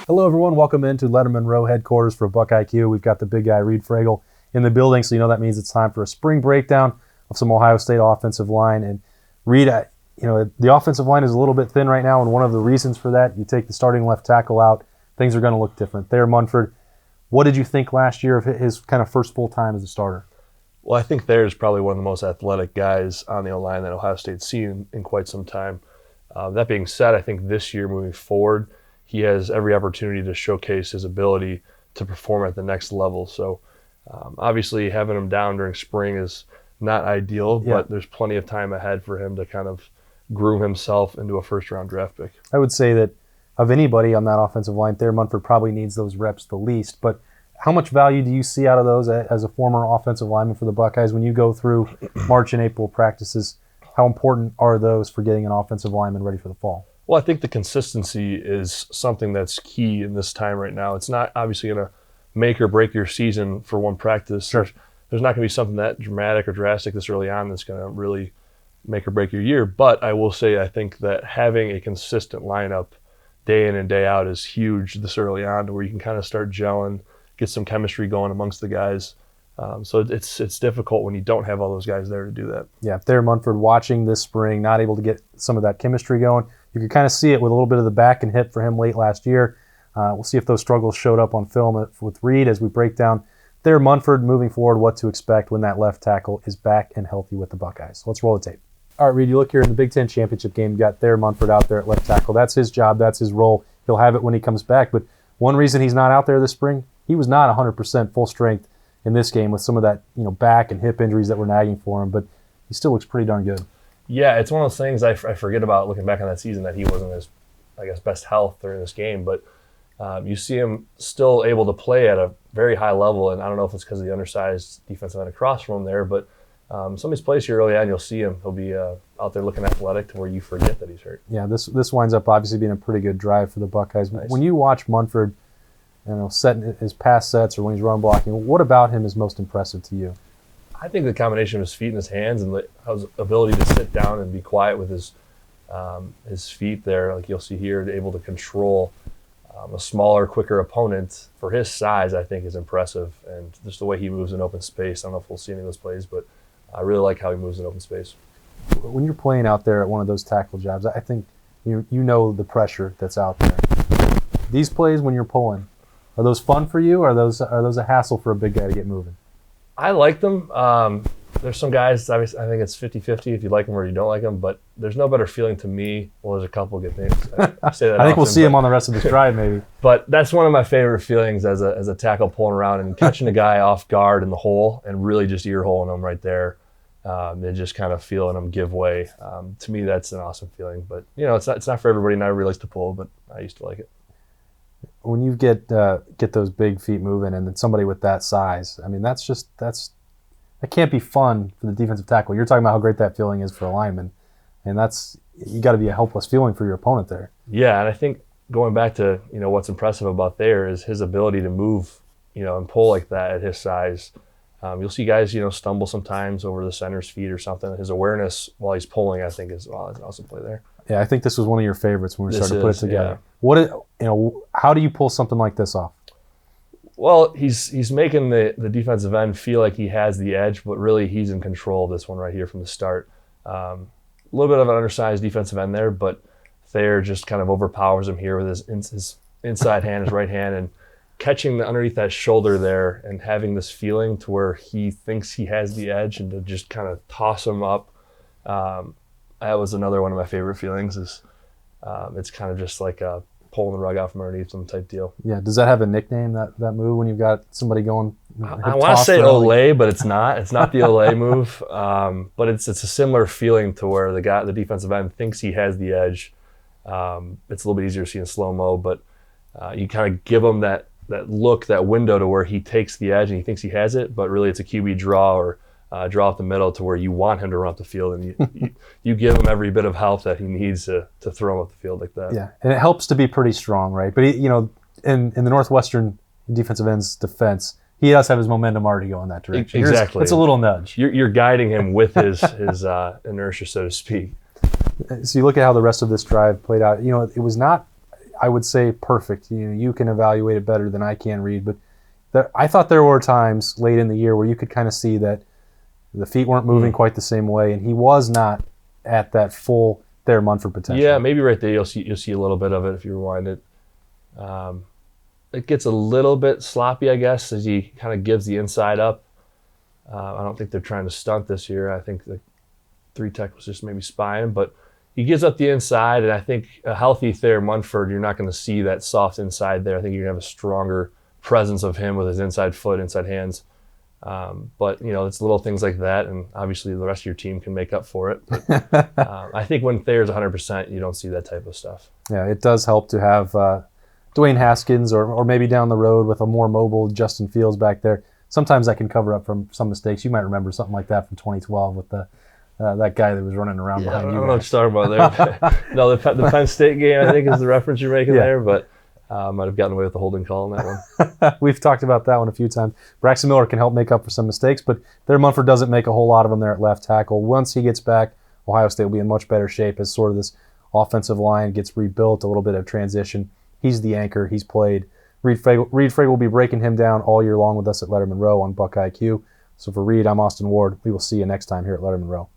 Hello, everyone. Welcome into Lettermen Row headquarters for BuckIQ. We've got the big guy, Reid Fragel, in the building, so you know that means it's time for a spring breakdown of some Ohio State offensive line. And Reid, the offensive line is a little bit thin right now, and one of the reasons for that, you take the starting left tackle out, things are going to look different. Thayer Munford, what did you think last year of his kind of first full time as a starter? Well, I think Thayer is probably one of the most athletic guys on the O-line that Ohio State's seen in quite some time. That being said, I think this year moving forward, he has every opportunity to showcase his ability to perform at the next level. So obviously having him down during spring is not ideal, but there's plenty of time ahead for him to kind of groom himself into a first-round draft pick. I would say that of anybody on that offensive line, Thayer Munford probably needs those reps the least. But how much value do you see out of those as a former offensive lineman for the Buckeyes when you go through March and April practices? How important are those for getting an offensive lineman ready for the fall? Well, I think the consistency is something that's key in this time right now. It's not obviously going to make or break your season for one practice. Sure. There's not going to be something that dramatic or drastic this early on that's going to really make or break your year. But I will say I think that having a consistent lineup day in and day out is huge this early on, where you can kind of start gelling, get some chemistry going amongst the guys. So it's difficult when you don't have all those guys there to do that. Yeah, Thayer Munford watching this spring, not able to get some of that chemistry going. You can kind of see it with a little bit of the back and hip for him late last year. We'll see if those struggles showed up on film with Reid as we break down Thayer Munford moving forward, what to expect when that left tackle is back and healthy with the Buckeyes. Let's roll the tape. All right, Reid, you look here in the Big Ten Championship game. You got Thayer Munford out there at left tackle. That's his job. That's his role. He'll have it when he comes back. But one reason he's not out there this spring, he was not 100% full strength in this game with some of that back and hip injuries that were nagging for him. But he still looks pretty darn good. Yeah, it's one of those things I forget about looking back on that season, that he wasn't his, best health during this game. But you see him still able to play at a very high level, and I don't know if it's because of the undersized defensive end across from him there, but some of his plays here early on, you'll see him. He'll be out there looking athletic to where you forget that he's hurt. Yeah, this winds up obviously being a pretty good drive for the Buckeyes. Nice. When you watch Munford, setting his pass sets or when he's run blocking, what about him is most impressive to you? I think the combination of his feet and his hands and his ability to sit down and be quiet with his feet there, like you'll see here, able to control a smaller, quicker opponent for his size, I think is impressive. And just the way he moves in open space, I don't know if we'll see any of those plays, but I really like how he moves in open space. When you're playing out there at one of those tackle jobs, I think you know the pressure that's out there. These plays when you're pulling, are those fun for you, or are those a hassle for a big guy to get moving? I like them. There's some guys, I think it's 50-50 if you like them or you don't like them, but there's no better feeling to me. Well, there's a couple good things. I say that I think we'll see him on the rest of this drive maybe. But that's one of my favorite feelings as a tackle pulling around and catching a guy off guard in the hole and really just ear holing him right there. And just kind of feeling him give way. To me, that's an awesome feeling. But, it's not for everybody. Not everybody likes to pull, but I used to like it. When you get those big feet moving and then somebody with that size, I mean, that can't be fun for the defensive tackle. You're talking about how great that feeling is for a lineman, and you got to be a helpless feeling for your opponent there. Yeah, and I think going back to what's impressive about Thayer is his ability to move, and pull like that at his size. You'll see guys stumble sometimes over the center's feet or something. His awareness while he's pulling, I think, is an awesome play there. Yeah, I think this was one of your favorites when we started to put it together. Yeah. How do you pull something like this off? Well, he's making the defensive end feel like he has the edge, but really he's in control of this one right here from the start. A little bit of an undersized defensive end there, but Thayer just kind of overpowers him here with his inside hand, his right hand, and catching underneath that shoulder there and having this feeling to where he thinks he has the edge and to just kind of toss him up. That was another one of my favorite feelings. It's kind of just like pulling the rug out from underneath them type deal. Yeah. Does that have a nickname, that move, when you've got somebody going? I want to say Olay, but it's not. It's not the Olay move. But it's a similar feeling to where the defensive end thinks he has the edge. It's a little bit easier to see in slow-mo, but you kind of give him that look, that window to where he takes the edge and he thinks he has it, but really it's a QB draw or draw up the middle to where you want him to run up the field, and you give him every bit of help that he needs to throw him up the field like that. Yeah, and it helps to be pretty strong, right? But in the Northwestern defensive end's defense, he does have his momentum already going that direction. Exactly. It's a little nudge. You're guiding him with his inertia, so to speak. So you look at how the rest of this drive played out. It was not. I would say perfect. You can evaluate it better than I can, Reid, but I thought there were times late in the year where you could kind of see that the feet weren't moving quite the same way, and he was not at that full Thayer Munford potential. Yeah, maybe right there you'll see a little bit of it if you rewind it. It gets a little bit sloppy, I guess, as he kind of gives the inside up. I don't think they're trying to stunt this year. I think the 3-tech was just maybe spying, but he gives up the inside, and I think a healthy Thayer Munford, you're not going to see that soft inside there. I think you're going to have a stronger presence of him with his inside foot, inside hands. But, it's little things like that, and obviously the rest of your team can make up for it. But, I think when Thayer's 100%, you don't see that type of stuff. Yeah, it does help to have Dwayne Haskins or maybe down the road with a more mobile Justin Fields back there. Sometimes that can cover up from some mistakes. You might remember something like that from 2012 with that guy that was running around behind you. I don't know what you're talking about there. No, the Penn State game, I think, is the reference you're making there, but might have gotten away with the holding call on that one. We've talked about that one a few times. Braxton Miller can help make up for some mistakes, but Thayer Munford doesn't make a whole lot of them there at left tackle. Once he gets back, Ohio State will be in much better shape as sort of this offensive line gets rebuilt, a little bit of transition. He's the anchor. He's played. Reid Fragel will be breaking him down all year long with us at Lettermen Row on BuckIQ. So for Reid, I'm Austin Ward. We will see you next time here at Lettermen Row.